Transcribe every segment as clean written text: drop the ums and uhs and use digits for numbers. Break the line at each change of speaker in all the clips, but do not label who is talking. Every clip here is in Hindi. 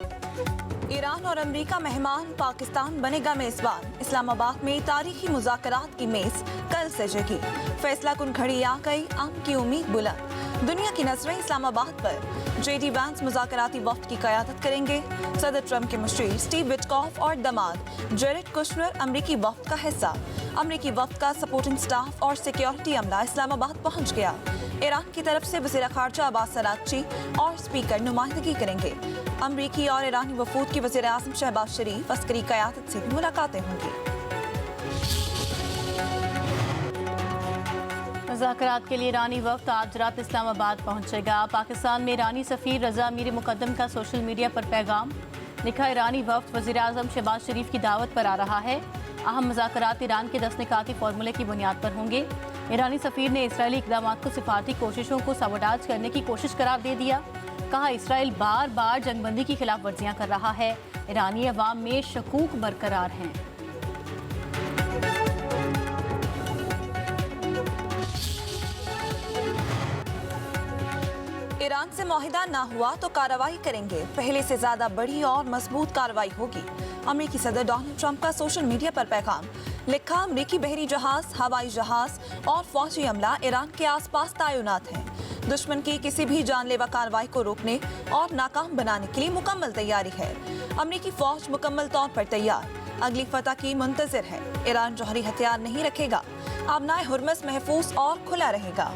ईरान और अमेरिका मेहमान, पाकिस्तान बनेगा मेजबान। इस्लामाबाद में तारीखी मुज़ाकरात की मेज कल से जगी। फैसला कुन घड़ी आ गई, अमन की उम्मीद बुलंद। दुनिया की नजरें इस्लामाबाद पर। जेडी वैंस मुज़ाकराती वफ्द की क़यादत करेंगे। सदर ट्रंप के मुशीर स्टीव विटकॉफ और दामाद जेरेड कुशनर अमरीकी वफ्द का हिस्सा। अमरीकी वफ्द का सपोर्टिंग स्टाफ और सिक्योरिटी अमला इस्लामाबाद पहुँच गया। ईरान की तरफ से वज़ीर ख़ारजा अब्बास अराग़ची और स्पीकर नुमाइंदगी करेंगे। अमरीकी और ईरानी वफूद की वज़ीर आज़म शहबाज शरीफ अस्करी क़यादत से भी मुलाकातें होंगी।
मुज़ाकरात के लिए ईरानी वफ्द आज रात इस्लामाबाद पहुंचेगा। पाकिस्तान में ईरानी सफ़ीर रज़ा मीर मुक़द्दम का सोशल मीडिया पर पैगाम। लिखा, ईरानी वफ्द वज़ीर आज़म शहबाज शरीफ की दावत पर आ रहा है। अहम मुज़ाकरात ईरान के 10 निकाती फार्मूले की बुनियाद पर होंगे। ईरानी सफ़ीर ने इसराइली इक़दाम को सिफारती कोशिशों को सबोटाज करने की कोशिश करार दे दिया। कहा, इसराइल बार बार जंगबंदी की खिलाफ वर्जियां कर रहा है। ईरानी अवाम में शकूक बरकरार हैं।
ईरान से मुआहिदा ना हुआ तो कार्रवाई करेंगे। पहले से ज्यादा बड़ी और मजबूत कार्रवाई होगी। अमेरिकी सदर डोनाल्ड ट्रंप का सोशल मीडिया पर पैगाम। लिखा, अमेरिकी बहरी जहाज, हवाई जहाज और फौजी अमला ईरान के आसपास तैनात हैं। दुश्मन की किसी भी जानलेवा कार्रवाई को रोकने और नाकाम बनाने के लिए मुकम्मल तैयारी है। अमेरिकी फौज मुकम्मल तौर पर तैयार, अगली फतह की मुंतजिर है। ईरान जौहरी हथियार नहीं रखेगा। आबनाए हुर्मुज़ महफूज और खुला रहेगा।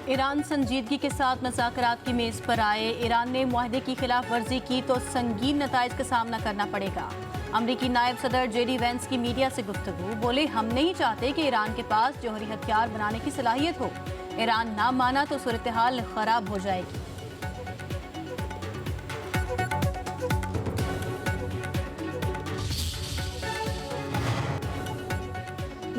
ईरान संजीदगी के साथ मुज़ाकरात की मेज़ पर आए। ईरान ने मुआहदे की खिलाफ वर्जी की तो संगीन नताइज का सामना करना पड़ेगा। अमरीकी नायब सदर जेडी वैंस की मीडिया से गुफ्तगू। बोले, हम नहीं चाहते कि ईरान के पास जौहरी हथियार बनाने की सलाहियत हो। ईरान ना माना तो सूरत हाल खराब हो जाएगी।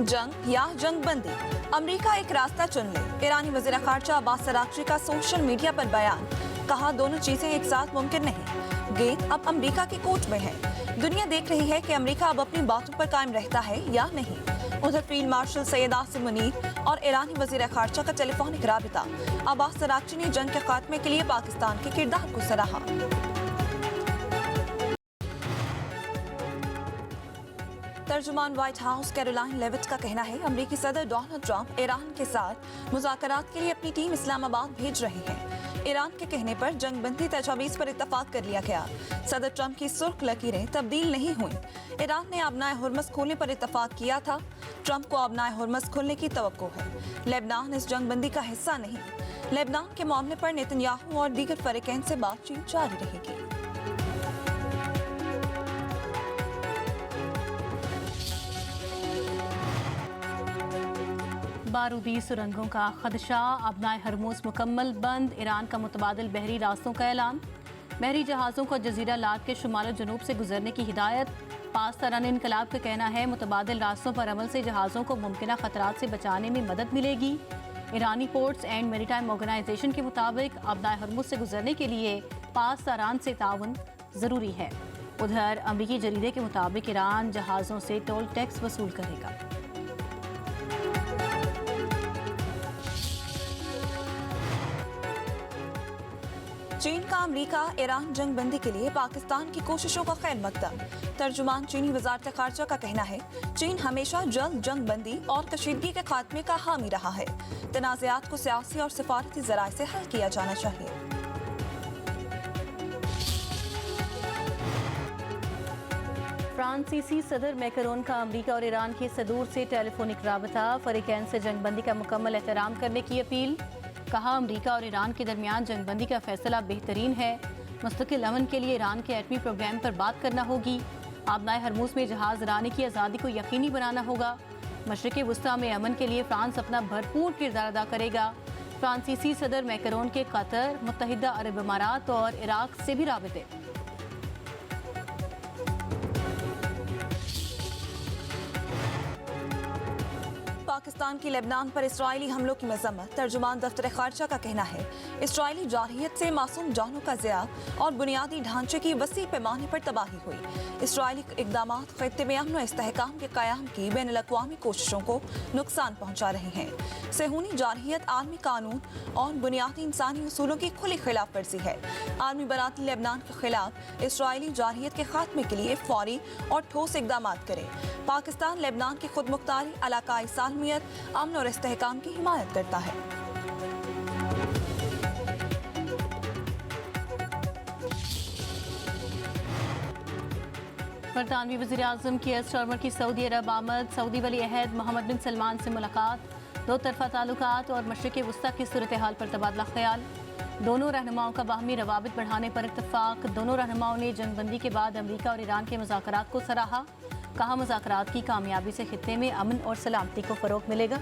जंग या जंगबंदी, अमेरिका एक रास्ता चुन ले। ईरानी वज़ीर ख़ारजा अब्बास अराग़ची का सोशल मीडिया पर बयान। कहा, दोनों चीजें एक साथ मुमकिन नहीं। गेंद अब अमेरिका के कोर्ट में है। दुनिया देख रही है कि अमेरिका अब अपनी बातों पर कायम रहता है या नहीं। उधर फील्ड मार्शल सैयद आसिम मुनीर और ईरानी वज़ीर ख़ारजा का टेलीफोनिक राबिता। अब्बास अराग़ची ने जंग के खात्मे के लिए पाकिस्तान के किरदार को सराहा। तर्जुमान व्हाइट हाउस कैरोलाइन लेविट का कहना है, अमेरिकी सदर डोनाल्ड ट्रंप ईरान के साथ मुज़ाकरात के लिए अपनी टीम इस्लामाबाद भेज रहे हैं। ईरान के कहने पर जंगबंदी तजावीज़ पर इत्तफाक कर लिया गया। सदर ट्रंप की सुर्ख लकीरें तब्दील नहीं हुई। ईरान ने आबनाए हुर्मुज़ खोलने पर इत्तफाक किया था। ट्रंप को आबनाए हुर्मुज़ खोलने की तवक्को है। लेबनान इस जंगबंदी का हिस्सा नहीं। लेबनान के मामले पर नेतन्याहू और दीगर फरीकैन से बातचीत जारी रहेगी।
बारूदी सुरंगों का खदशा, आबनाए हरमूज मुकम्मल बंद। ईरान का मुतबादिल बहरी रास्तों का ऐलान। बहरी जहाज़ों को जजीरा लाट के शुमाल जनूब से गुजरने की हिदायत। पासदारान इनकलाब का कहना है, मुतबादिल रास्तों पर अमल से जहाज़ों को मुमकिन खतरात से बचाने में मदद मिलेगी। ईरानी पोर्ट्स एंड मैरीटाइम ऑर्गेनाइजेशन के मुताबिक आबनाए हरमूज से गुजरने के लिए पासदारान से ताउन ज़रूरी है। उधर अमरीकी जरीदे के मुताबिक ईरान जहाज़ों से टोल टैक्स वसूल करेगा।
चीन का अमेरिका ईरान जंगबंदी के लिए पाकिस्तान की कोशिशों का खैर मकदम। तर्जुमान चीनी वज़ारत ख़ारजा का कहना है, चीन हमेशा जल्द जंगबंदी और कशीदगी के खात्मे का हामी रहा है। तनाज़ात को सियासी और सिफारती ज़राए से हल किया जाना चाहिए।
फ्रांसीसी सदर मैकरोन का अमेरिका और ईरान के सदूर से टेलीफोनिक राबता। फरीकैन से जंगबंदी का मुकम्मल एहतराम करने की अपील। कहा, अमेरिका और ईरान के दरमियान जंगबंदी का फैसला बेहतरीन है। मुस्तकिल अमन के लिए ईरान के एटमी प्रोग्राम पर बात करना होगी। आबनाए हरमूज में जहाज रानी की आज़ादी को यकीनी बनाना होगा। मशरिक़ वुस्ता में अमन के लिए फ्रांस अपना भरपूर किरदार अदा करेगा। फ्रांसीसी सदर मैकरोन के कतर, मुत्तहिदा अरब अमारात और इराक से भी राबिते।
पाकिस्तान की लेबनान पर इसराइली हमलों की मजम्मत। तर्जुमान दफ्तर खारजा का कहना है इसराइली जारहियत से मासूम जानों का ज़िया और बुनियादी ढांचे की वसी पैमाने पर तबाही हुई। इसराइली इकदाम खत्ते में अमन और इस्तेहकाम के क़याम की बैनुल अक़वामी कोशिशों को नुकसान पहुँचा रहे हैं। सेहूनी जारहियत आलमी कानून और बुनियादी इंसानी उसूलों की खुली खिलाफ वर्जी है। आलमी बराती लेबनान के खिलाफ इसराइली जारहियत के खात्मे के लिए फौरी और ठोस इकदाम करे। पाकिस्तान लेबनान की खुद मुख्तारी, इलाकाई सालमियत, अमन और इस्तेहकाम की हिमायत करता है।
बरतानवी वज़ीर-ए-आज़म कीयर स्टारमर की सऊदी अरब आमद। सऊदी वली अहद मोहम्मद बिन सलमान से मुलाकात। दो तरफा ताल्लुकात और मशरिक़ वस्ता की सूरत हाल पर तबादला ख्याल। दोनों रहनुमाओं का बाहमी रवाबित बढ़ाने पर इत्तफाक। दोनों रहनुमाओं ने जंगबंदी के बाद अमरीका और ईरान के मुज़ाकरात को सराहा। कहा मुज़ाकरात की कामयाबी से खित्ते में अमन और सलामती को फ़रोग़ मिलेगा।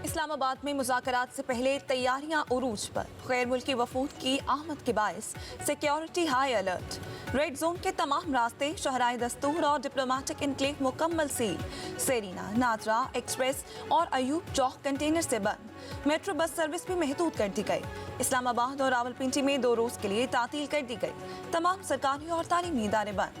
इस्लामाबाद में मुज़ाकरात से पहले तैयारियां उरूज पर। गैर मुल्की वफूद की आमद के बायस security high alert. Red zone के तमाम रास्ते, शहराए दस्तूर और डिप्लोमेटिक इनक्लेव मुकम्मल सील। सेरीना, नादरा एक्सप्रेस और अयूब चौक कंटेनर से बंद। मेट्रो बस सर्विस भी महदूद कर दी गई। इस्लामाबाद और रावलपिंडी में 2 रोज के लिए तातील कर दी गई। तमाम सरकारी और तालीमी इदारे बंद।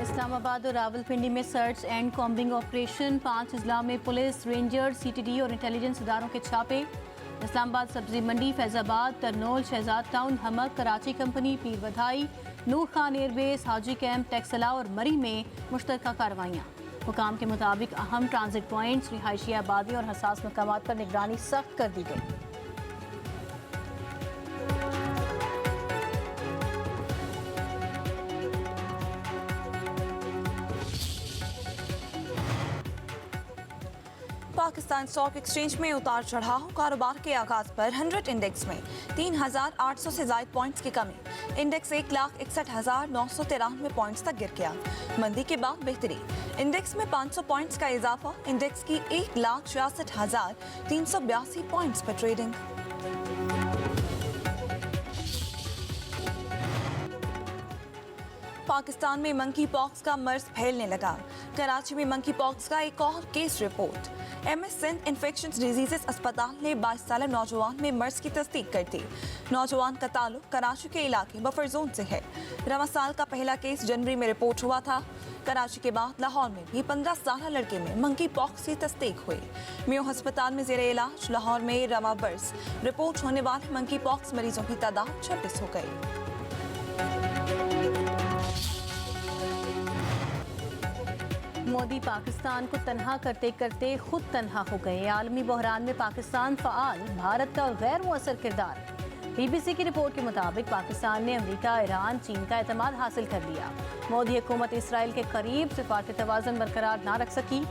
इस्लामाबाद और रावलपिंडी में सर्च एंड कॉम्बिंग ऑपरेशन। 5 अजला में पुलिस, रेंजर्स, CTD और इंटेलिजेंस इदारों के छापे। इस्लामाबाद सब्जी मंडी, फैजाबाद, तरनोल, शहजाद टाउन, हमक, कराची कंपनी, पीर बधाई, नूर खान एयरबेस, हाजी कैंप, टेक्सला और मरी में मुश्तरका कार्रवाइयाँ। हुकाम के मुताबिक अहम ट्रांजिट पॉइंट्स, रिहायशी आबादी और हसास मकामात पर निगरानी सख्त कर दी गई।
पाकिस्तान स्टॉक एक्सचेंज में उतार चढ़ाव। कारोबार के आगाज पर 100 इंडेक्स में 3,800 से ज्यादा पॉइंट्स की कमी। इंडेक्स 1,61,993 पॉइंट्स तक गिर गया। मंदी के बाद बेहतरी। इंडेक्स में 500 पॉइंट्स का इजाफा। इंडेक्स की 1,66,382 पॉइंट्स पर ट्रेडिंग। पाकिस्तान में मंकी पॉक्स का मर्ज फैलने लगा। कराची में मंकी पॉक्स का एक और case report. MS Sindh infections diseases अस्पताल ने 22 साल नौजवान में मर्ज की तस्दीक कर दी। नौजवान का ताल्लुक कराची के इलाके बफर जोन से है। रवा साल का पहला केस जनवरी में रिपोर्ट हुआ था। कराची के बाद लाहौर में भी 15 साल लड़के में मंकी पॉक्स की तस्दीक हुई। मियो अस्पताल में जेर इलाज। लाहौर में रवा बर्स रिपोर्ट होने वाले मंकी पॉक्स मरीजों की तादाद 26 हो गई।
मोदी पाकिस्तान को तन्हा करते करते खुद तन्हा हो गए। आलमी बहरान में पाकिस्तान फ़ाल, भारत का गैर मुअस्सर किरदार। BBC की रिपोर्ट के मुताबिक पाकिस्तान ने अमेरिका, ईरान, चीन का एतमाद हासिल कर लिया। मोदी हुकूमत इसराइल के करीब सिफारती तवाज़ुन बरकरार ना रख सकी।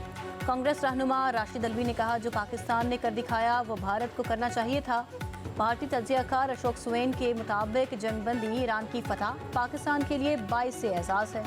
कांग्रेस रहनुमा राशिद अल्वी ने कहा जो पाकिस्तान ने कर दिखाया वो भारत को करना चाहिए था। भारतीय तज्ज़ियाकार अशोक सुवेन के मुताबिक जंगबंदी ईरान की फतह पाकिस्तान के लिए बाइस एजाज़ है।